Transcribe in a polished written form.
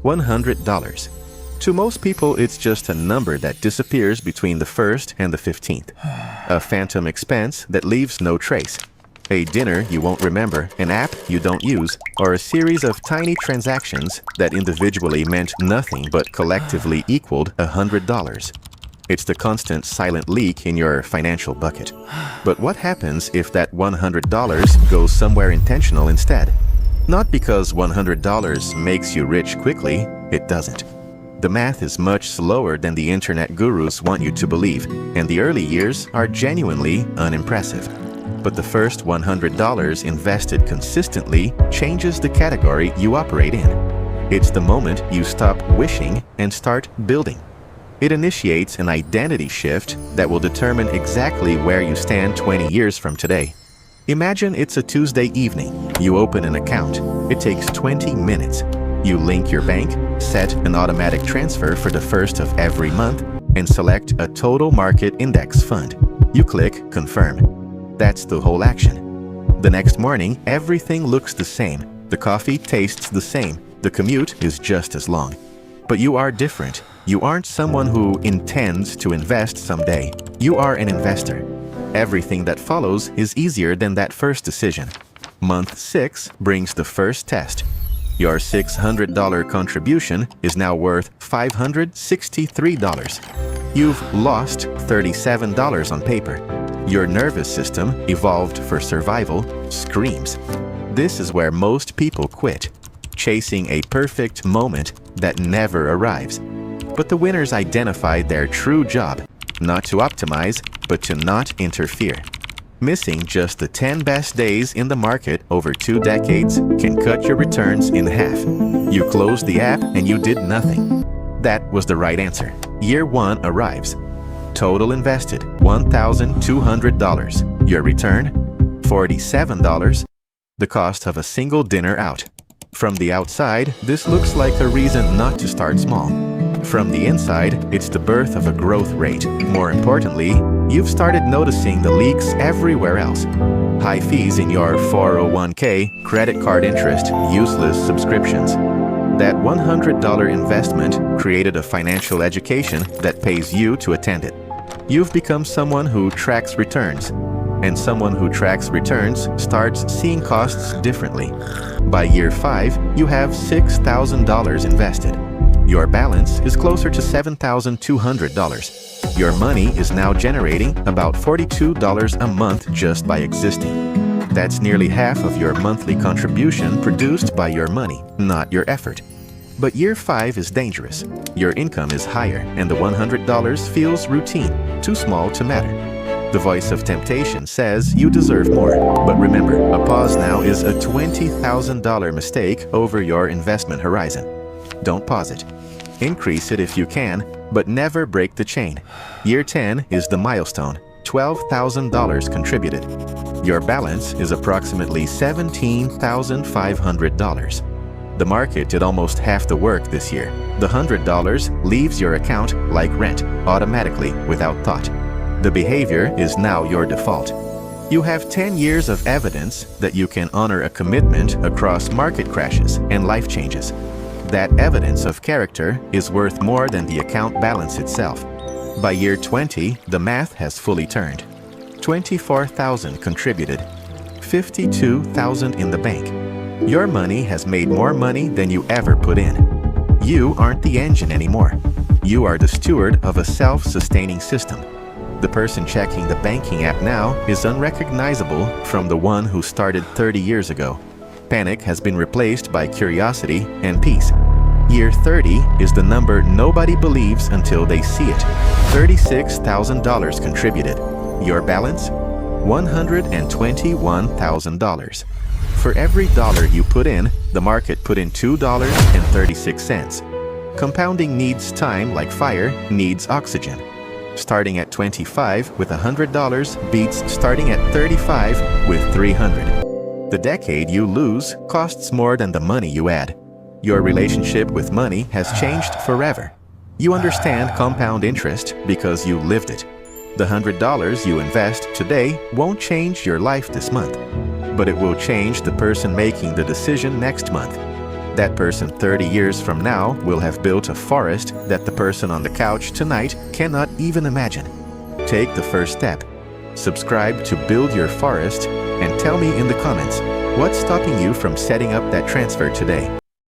$100. To most people, it's just a number that disappears between the 1st and the 15th. A phantom expense that leaves no trace. A dinner you won't remember, an app you don't use, or a series of tiny transactions that individually meant nothing but collectively equaled $100. It's the constant silent leak in your financial bucket. But what happens if that $100 goes somewhere intentional instead? Not because $100 makes you rich quickly, it doesn't. The math is much slower than the internet gurus want you to believe, and the early years are genuinely unimpressive. But the first $100 invested consistently changes the category you operate in. It's the moment you stop wishing and start building. It initiates an identity shift that will determine exactly where you stand 20 years from today. Imagine it's a Tuesday evening. You open an account. It takes 20 minutes. You link your bank, set an automatic transfer for the first of every month, and select a total market index fund. You click Confirm. That's the whole action. The next morning, everything looks the same. The coffee tastes the same. The commute is just as long. But you are different. You aren't someone who intends to invest someday. You are an investor. Everything that follows is easier than that first decision. Month 6 brings the first test. Your $600 contribution is now worth $563. You've lost $37 on paper. Your nervous system, evolved for survival, screams. This is where most people quit, chasing a perfect moment that never arrives. But the winners identified their true job, not to optimize, but to not interfere. Missing just the 10 best days in the market over 2 decades can cut your returns in half. You closed the app and you did nothing. That was the right answer. Year 1 arrives. Total invested, $1,200. Your return, $47. The cost of a single dinner out. From the outside, this looks like a reason not to start small. From the inside, it's the birth of a growth rate. More importantly, you've started noticing the leaks everywhere else. High fees in your 401k, credit card interest, useless subscriptions. That $100 investment created a financial education that pays you to attend it. You've become someone who tracks returns. And someone who tracks returns starts seeing costs differently. By year 5, you have $6,000 invested. Your balance is closer to $7,200. Your money is now generating about $42 a month just by existing. That's nearly half of your monthly contribution produced by your money, not your effort. But year 5 is dangerous. Your income is higher, and the $100 feels routine, too small to matter. The voice of temptation says you deserve more. But remember, a pause now is a $20,000 mistake over your investment horizon. Don't pause it. Increase it if you can, but never break the chain. Year 10 is the milestone, $12,000 contributed. Your balance is approximately $17,500. The market did almost half the work this year. The $100 leaves your account like rent, automatically, without thought. The behavior is now your default. You have 10 years of evidence that you can honor a commitment across market crashes and life changes. That evidence of character is worth more than the account balance itself. By year 20, the math has fully turned. 24,000 contributed, 52,000 in the bank. Your money has made more money than you ever put in. You aren't the engine anymore. You are the steward of a self-sustaining system. The person checking the banking app now is unrecognizable from the one who started 30 years ago. Panic has been replaced by curiosity and peace. Year 30 is the number nobody believes until they see it. $36,000 contributed. Your balance? $121,000. For every dollar you put in, the market put in $2.36. Compounding needs time like fire needs oxygen. Starting at 25 with $100 beats starting at 35 with $300. The decade you lose costs more than the money you add. Your relationship with money has changed forever. You understand compound interest because you lived it. The $100 you invest today won't change your life this month, but it will change the person making the decision next month. That person 30 years from now will have built a forest that the person on the couch tonight cannot even imagine. Take the first step. Subscribe to Build Your Forest and tell me in the comments what's stopping you from setting up that transfer today.